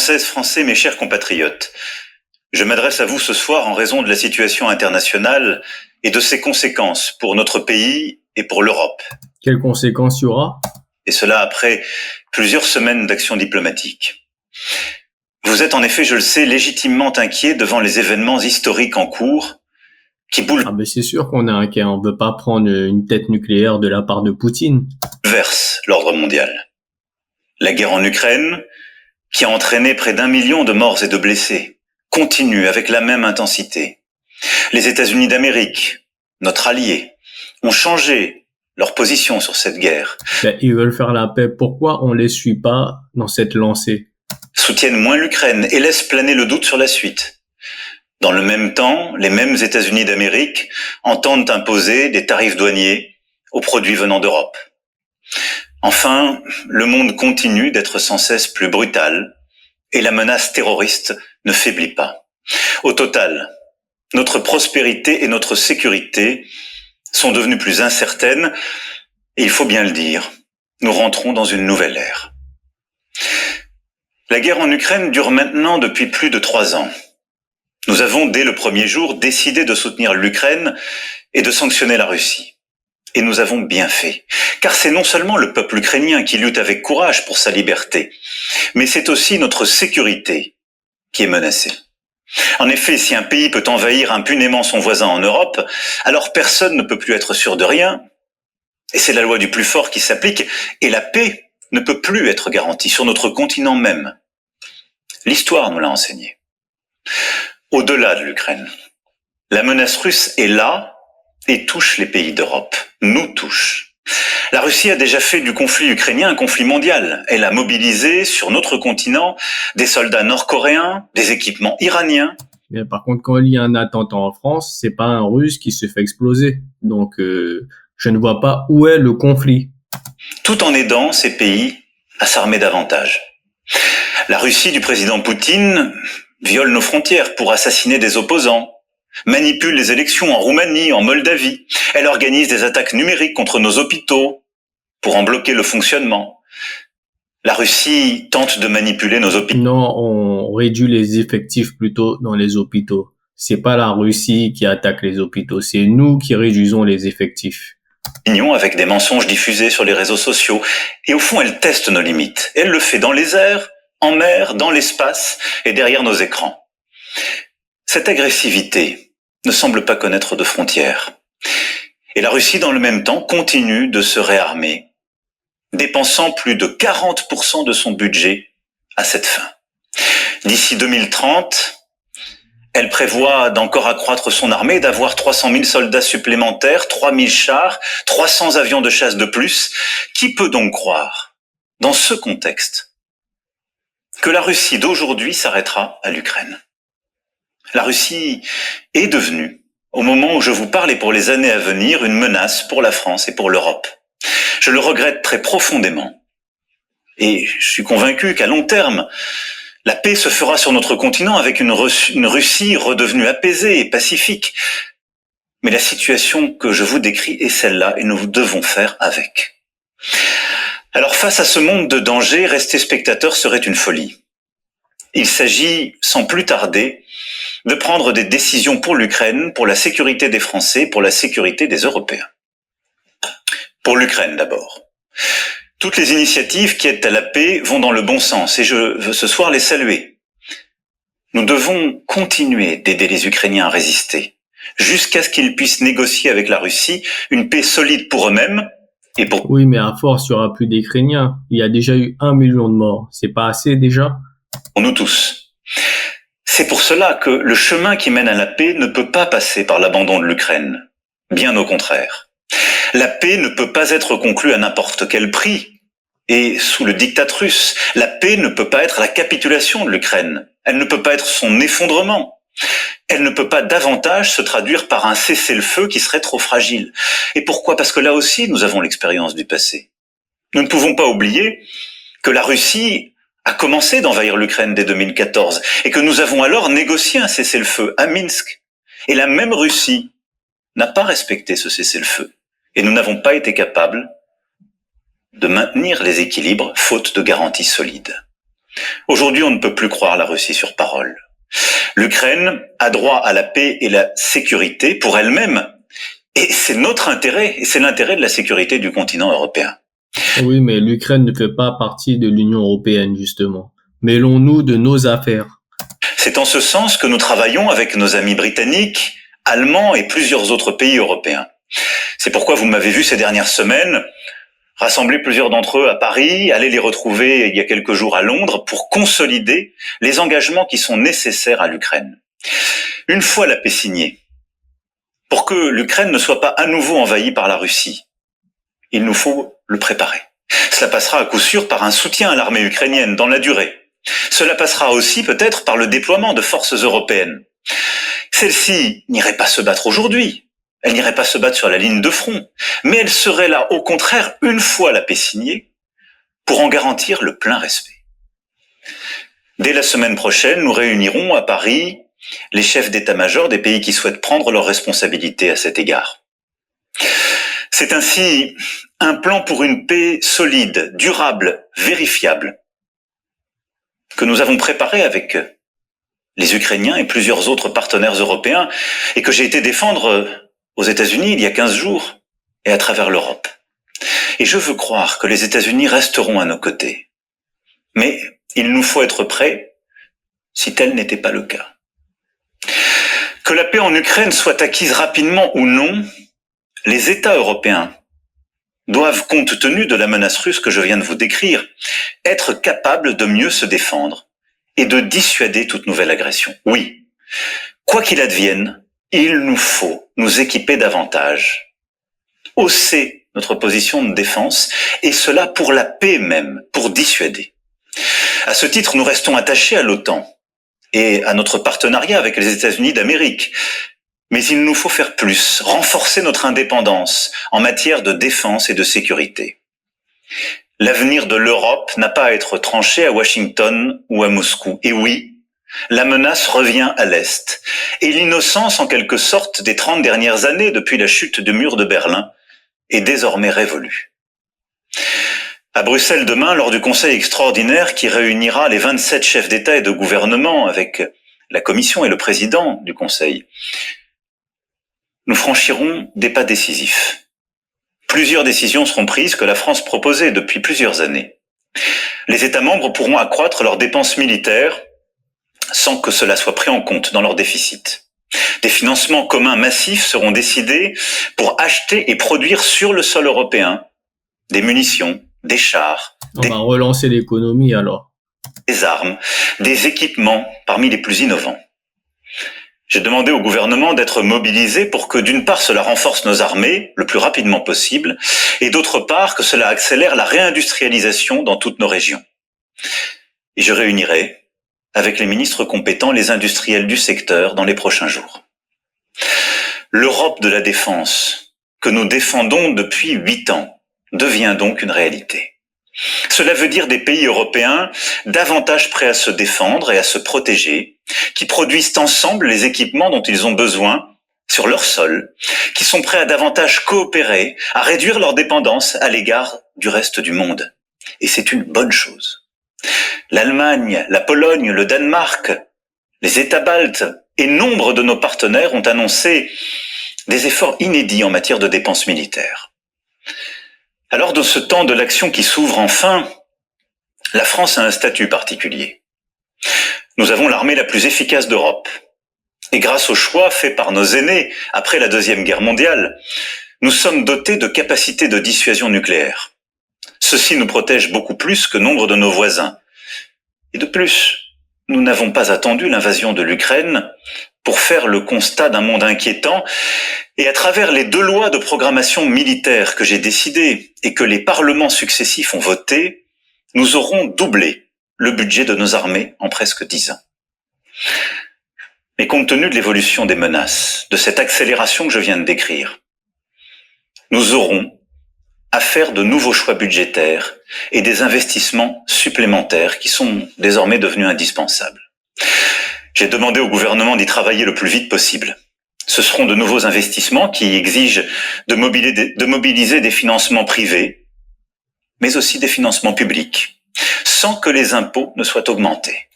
Françaises, Français, mes chers compatriotes, je m'adresse à vous ce soir en raison de la situation internationale et de ses conséquences pour notre pays et pour l'Europe. Quelles conséquences il y aura? Et cela après plusieurs semaines d'action diplomatique. Vous êtes en effet, je le sais, légitimement inquiet devant les événements historiques en cours qui C'est sûr qu'on est inquiet. On ne veut pas prendre une tête nucléaire de la part de Poutine. bouleversent l'ordre mondial. La guerre en Ukraine, qui a entraîné près d'1 million de morts et de blessés, continue avec la même intensité. Les États-Unis d'Amérique, notre allié, ont changé leur position sur cette guerre. Ils veulent faire la paix. Pourquoi on les suit pas dans cette lancée? Soutiennent moins l'Ukraine et laissent planer le doute sur la suite. Dans le même temps, les mêmes États-Unis d'Amérique entendent imposer des tarifs douaniers aux produits venant d'Europe. Enfin, le monde continue d'être sans cesse plus brutal et la menace terroriste ne faiblit pas. Au total, notre prospérité et notre sécurité sont devenues plus incertaines et il faut bien le dire, nous rentrons dans une nouvelle ère. La guerre en Ukraine dure maintenant depuis plus de 3 ans. Nous avons, dès le premier jour, décidé de soutenir l'Ukraine et de sanctionner la Russie. Et nous avons bien fait, car c'est non seulement le peuple ukrainien qui lutte avec courage pour sa liberté, mais c'est aussi notre sécurité qui est menacée. En effet, si un pays peut envahir impunément son voisin en Europe, alors personne ne peut plus être sûr de rien, et c'est la loi du plus fort qui s'applique, et la paix ne peut plus être garantie sur notre continent même. L'histoire nous l'a enseigné. Au-delà de l'Ukraine, la menace russe est là et touche les pays d'Europe, nous touche. La Russie a déjà fait du conflit ukrainien un conflit mondial. Elle a mobilisé sur notre continent des soldats nord-coréens, des équipements iraniens. Mais par contre, quand il y a un attentat en France, c'est pas un Russe qui se fait exploser. Donc, je ne vois pas où est le conflit. Tout en aidant ces pays à s'armer davantage. La Russie du président Poutine viole nos frontières pour assassiner des opposants, manipule les élections en Roumanie, en Moldavie. Elle organise des attaques numériques contre nos hôpitaux pour en bloquer le fonctionnement. La Russie tente de manipuler nos hôpitaux. Non, on réduit les effectifs plutôt dans les hôpitaux. C'est pas la Russie qui attaque les hôpitaux, c'est nous qui réduisons les effectifs. Avec des mensonges diffusés sur les réseaux sociaux. Et au fond, elle teste nos limites. Elle le fait dans les airs, en mer, dans l'espace et derrière nos écrans. Cette agressivité ne semble pas connaître de frontières. Et la Russie, dans le même temps, continue de se réarmer, dépensant plus de 40% de son budget à cette fin. D'ici 2030, elle prévoit d'encore accroître son armée, d'avoir 300 000 soldats supplémentaires, 3 000 chars, 300 avions de chasse de plus. Qui peut donc croire, dans ce contexte, que la Russie d'aujourd'hui s'arrêtera à l'Ukraine? La Russie est devenue, au moment où je vous parle et pour les années à venir, une menace pour la France et pour l'Europe. Je le regrette très profondément. Et je suis convaincu qu'à long terme, la paix se fera sur notre continent avec une Russie redevenue apaisée et pacifique. Mais la situation que je vous décris est celle-là et nous devons faire avec. Alors face à ce monde de danger, rester spectateur serait une folie. Il s'agit, sans plus tarder, de prendre des décisions pour l'Ukraine, pour la sécurité des Français, pour la sécurité des Européens. Pour l'Ukraine d'abord. Toutes les initiatives qui aident à la paix vont dans le bon sens et je veux ce soir les saluer. Nous devons continuer d'aider les Ukrainiens à résister, jusqu'à ce qu'ils puissent négocier avec la Russie une paix solide pour eux-mêmes et pour... Oui, mais à force, il y aura plus d'Ukrainiens. Il y a déjà eu 1 million de morts. C'est pas assez déjà? Pour nous tous. C'est pour cela que le chemin qui mène à la paix ne peut pas passer par l'abandon de l'Ukraine. Bien au contraire. La paix ne peut pas être conclue à n'importe quel prix. Et sous le diktat russe, la paix ne peut pas être la capitulation de l'Ukraine. Elle ne peut pas être son effondrement. Elle ne peut pas davantage se traduire par un cessez-le-feu qui serait trop fragile. Et pourquoi? Parce que là aussi, nous avons l'expérience du passé. Nous ne pouvons pas oublier que la Russie a commencé d'envahir l'Ukraine dès 2014 et que nous avons alors négocié un cessez-le-feu à Minsk. Et la même Russie n'a pas respecté ce cessez-le-feu. Et nous n'avons pas été capables de maintenir les équilibres faute de garanties solides. Aujourd'hui, on ne peut plus croire la Russie sur parole. L'Ukraine a droit à la paix et la sécurité pour elle-même, et c'est notre intérêt, et c'est l'intérêt de la sécurité du continent européen. Oui, mais l'Ukraine ne fait pas partie de l'Union européenne, justement. Mêlons-nous de nos affaires. C'est en ce sens que nous travaillons avec nos amis britanniques, allemands et plusieurs autres pays européens. C'est pourquoi vous m'avez vu ces dernières semaines rassembler plusieurs d'entre eux à Paris, aller les retrouver il y a quelques jours à Londres pour consolider les engagements qui sont nécessaires à l'Ukraine. Une fois la paix signée, pour que l'Ukraine ne soit pas à nouveau envahie par la Russie, il nous faut le préparer. Cela passera à coup sûr par un soutien à l'armée ukrainienne dans la durée. Cela passera aussi peut-être par le déploiement de forces européennes. Celles-ci n'iraient pas se battre aujourd'hui. Elles n'iraient pas se battre sur la ligne de front, mais elles seraient là, au contraire, une fois la paix signée, pour en garantir le plein respect. Dès la semaine prochaine, nous réunirons à Paris les chefs d'état-major des pays qui souhaitent prendre leurs responsabilités à cet égard. C'est ainsi un plan pour une paix solide, durable, vérifiable, que nous avons préparé avec les Ukrainiens et plusieurs autres partenaires européens, et que j'ai été défendre aux États-Unis il y a 15 jours, et à travers l'Europe. Et je veux croire que les États-Unis resteront à nos côtés. Mais il nous faut être prêts si tel n'était pas le cas. Que la paix en Ukraine soit acquise rapidement ou non, les États européens doivent, compte tenu de la menace russe que je viens de vous décrire, être capables de mieux se défendre et de dissuader toute nouvelle agression. Oui, quoi qu'il advienne, il nous faut nous équiper davantage, hausser notre position de défense, et cela pour la paix même, pour dissuader. À ce titre, nous restons attachés à l'OTAN et à notre partenariat avec les États-Unis d'Amérique. Mais il nous faut faire plus, renforcer notre indépendance en matière de défense et de sécurité. L'avenir de l'Europe n'a pas à être tranché à Washington ou à Moscou. Et oui, la menace revient à l'Est. Et l'innocence, en quelque sorte, des 30 dernières années depuis la chute du mur de Berlin est désormais révolue. À Bruxelles demain, lors du Conseil extraordinaire qui réunira les 27 chefs d'État et de gouvernement avec la Commission et le président du Conseil, nous franchirons des pas décisifs. Plusieurs décisions seront prises que la France proposait depuis plusieurs années. Les États membres pourront accroître leurs dépenses militaires sans que cela soit pris en compte dans leur déficit. Des financements communs massifs seront décidés pour acheter et produire sur le sol européen des munitions, des chars, On va relancer l'économie alors. des armes, des équipements parmi les plus innovants. J'ai demandé au gouvernement d'être mobilisé pour que d'une part cela renforce nos armées le plus rapidement possible et d'autre part que cela accélère la réindustrialisation dans toutes nos régions. Et je réunirai avec les ministres compétents les industriels du secteur dans les prochains jours. L'Europe de la défense, que nous défendons depuis 8 ans, devient donc une réalité. Cela veut dire des pays européens davantage prêts à se défendre et à se protéger, qui produisent ensemble les équipements dont ils ont besoin sur leur sol, qui sont prêts à davantage coopérer, à réduire leur dépendance à l'égard du reste du monde. Et c'est une bonne chose. L'Allemagne, la Pologne, le Danemark, les États baltes et nombre de nos partenaires ont annoncé des efforts inédits en matière de dépenses militaires. Alors, de ce temps de l'action qui s'ouvre enfin, la France a un statut particulier. Nous avons l'armée la plus efficace d'Europe. Et grâce au choix fait par nos aînés après la Deuxième Guerre mondiale, nous sommes dotés de capacités de dissuasion nucléaire. Ceci nous protège beaucoup plus que nombre de nos voisins. Et de plus, nous n'avons pas attendu l'invasion de l'Ukraine pour faire le constat d'un monde inquiétant, et à travers les 2 lois de programmation militaire que j'ai décidées et que les parlements successifs ont votées, nous aurons doublé le budget de nos armées en presque 10 ans. Mais compte tenu de l'évolution des menaces, de cette accélération que je viens de décrire, nous aurons à faire de nouveaux choix budgétaires et des investissements supplémentaires qui sont désormais devenus indispensables. J'ai demandé au gouvernement d'y travailler le plus vite possible. Ce seront de nouveaux investissements qui exigent de mobiliser des financements privés, mais aussi des financements publics, sans que les impôts ne soient augmentés.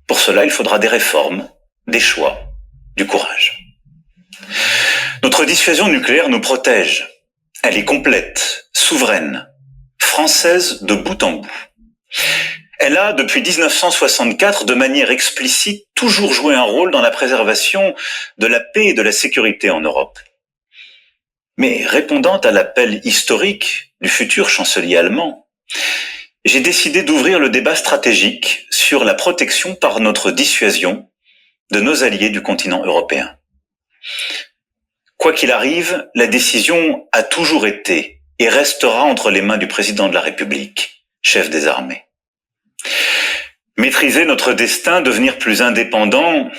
Pour cela, il faudra des réformes, des choix, du courage. Notre dissuasion nucléaire nous protège. Elle est complète, souveraine, française de bout en bout. Elle a, depuis 1964, de manière explicite, toujours joué un rôle dans la préservation de la paix et de la sécurité en Europe. Mais répondant à l'appel historique du futur chancelier allemand, j'ai décidé d'ouvrir le débat stratégique sur la protection par notre dissuasion de nos alliés du continent européen. Quoi qu'il arrive, la décision a toujours été et restera entre les mains du président de la République, chef des armées. Maîtriser notre destin, devenir plus indépendant,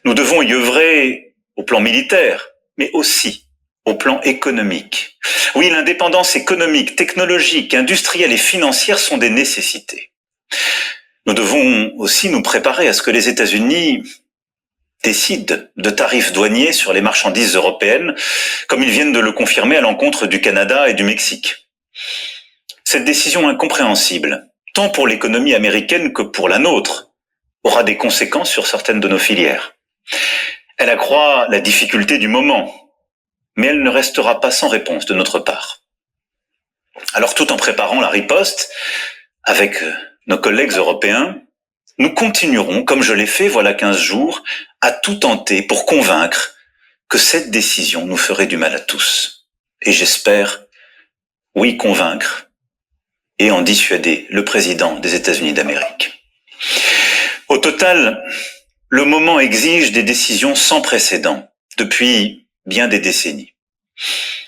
nous devons y œuvrer au plan militaire, mais aussi au plan économique. Oui, l'indépendance économique, technologique, industrielle et financière sont des nécessités. Nous devons aussi nous préparer à ce que les États-Unis décident de tarifs douaniers sur les marchandises européennes, comme ils viennent de le confirmer à l'encontre du Canada et du Mexique. Cette décision incompréhensible, tant pour l'économie américaine que pour la nôtre, aura des conséquences sur certaines de nos filières. Elle accroît la difficulté du moment, mais elle ne restera pas sans réponse de notre part. Alors, tout en préparant la riposte, avec nos collègues européens, nous continuerons, comme je l'ai fait voilà 15 jours, à tout tenter pour convaincre que cette décision nous ferait du mal à tous. Et j'espère, oui, convaincre et en dissuader le président des États-Unis d'Amérique. Au total, le moment exige des décisions sans précédent depuis bien des décennies.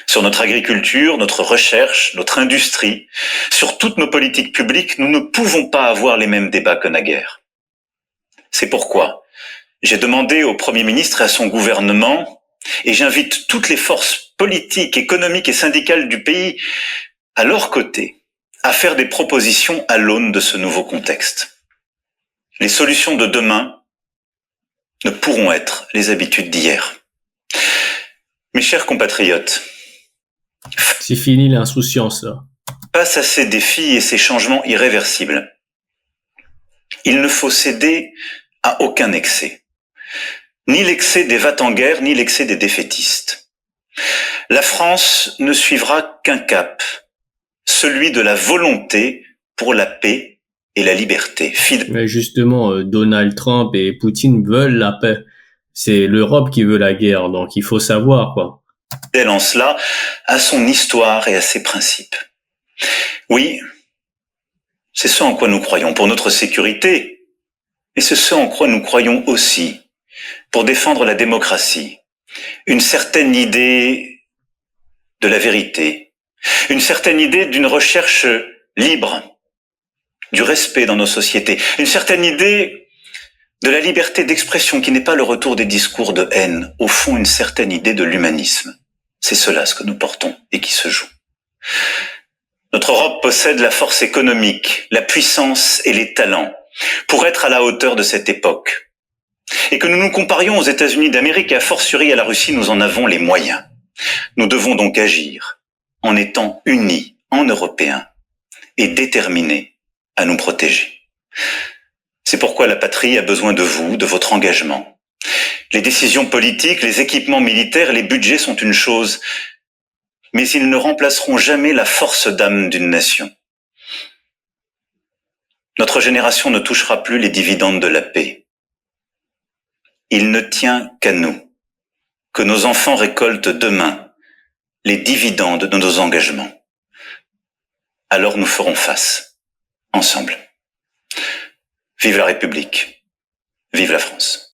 Sur notre agriculture, notre recherche, notre industrie, sur toutes nos politiques publiques, nous ne pouvons pas avoir les mêmes débats que naguère. C'est pourquoi j'ai demandé au Premier ministre et à son gouvernement, et j'invite toutes les forces politiques, économiques et syndicales du pays à leur côté, à faire des propositions à l'aune de ce nouveau contexte. Les solutions de demain ne pourront être les habitudes d'hier. Mes chers compatriotes, c'est fini l'insouciance, là. Face à ces défis et ces changements irréversibles, il ne faut céder à aucun excès. Ni l'excès des va-t-en-guerre, ni l'excès des défaitistes. La France ne suivra qu'un cap, celui de la volonté pour la paix et la liberté. Mais justement, Donald Trump et Poutine veulent la paix. C'est l'Europe qui veut la guerre, donc il faut savoir, quoi. Fidèle en cela à son histoire et à ses principes. Oui, c'est ce en quoi nous croyons pour notre sécurité, mais c'est ce en quoi nous croyons aussi pour défendre la démocratie, une certaine idée de la vérité, une certaine idée d'une recherche libre, du respect dans nos sociétés, une certaine idée de la liberté d'expression qui n'est pas le retour des discours de haine, au fond une certaine idée de l'humanisme. C'est cela ce que nous portons et qui se joue. Notre Europe possède la force économique, la puissance et les talents pour être à la hauteur de cette époque. Et que nous nous comparions aux États-Unis d'Amérique et a fortiori à la Russie, nous en avons les moyens. Nous devons donc agir en étant unis, en Européens, et déterminés à nous protéger. C'est pourquoi la patrie a besoin de vous, de votre engagement. Les décisions politiques, les équipements militaires, les budgets sont une chose, mais ils ne remplaceront jamais la force d'âme d'une nation. Notre génération ne touchera plus les dividendes de la paix. Il ne tient qu'à nous, que nos enfants récoltent demain les dividendes de nos engagements. Alors nous ferons face, ensemble. Vive la République, vive la France.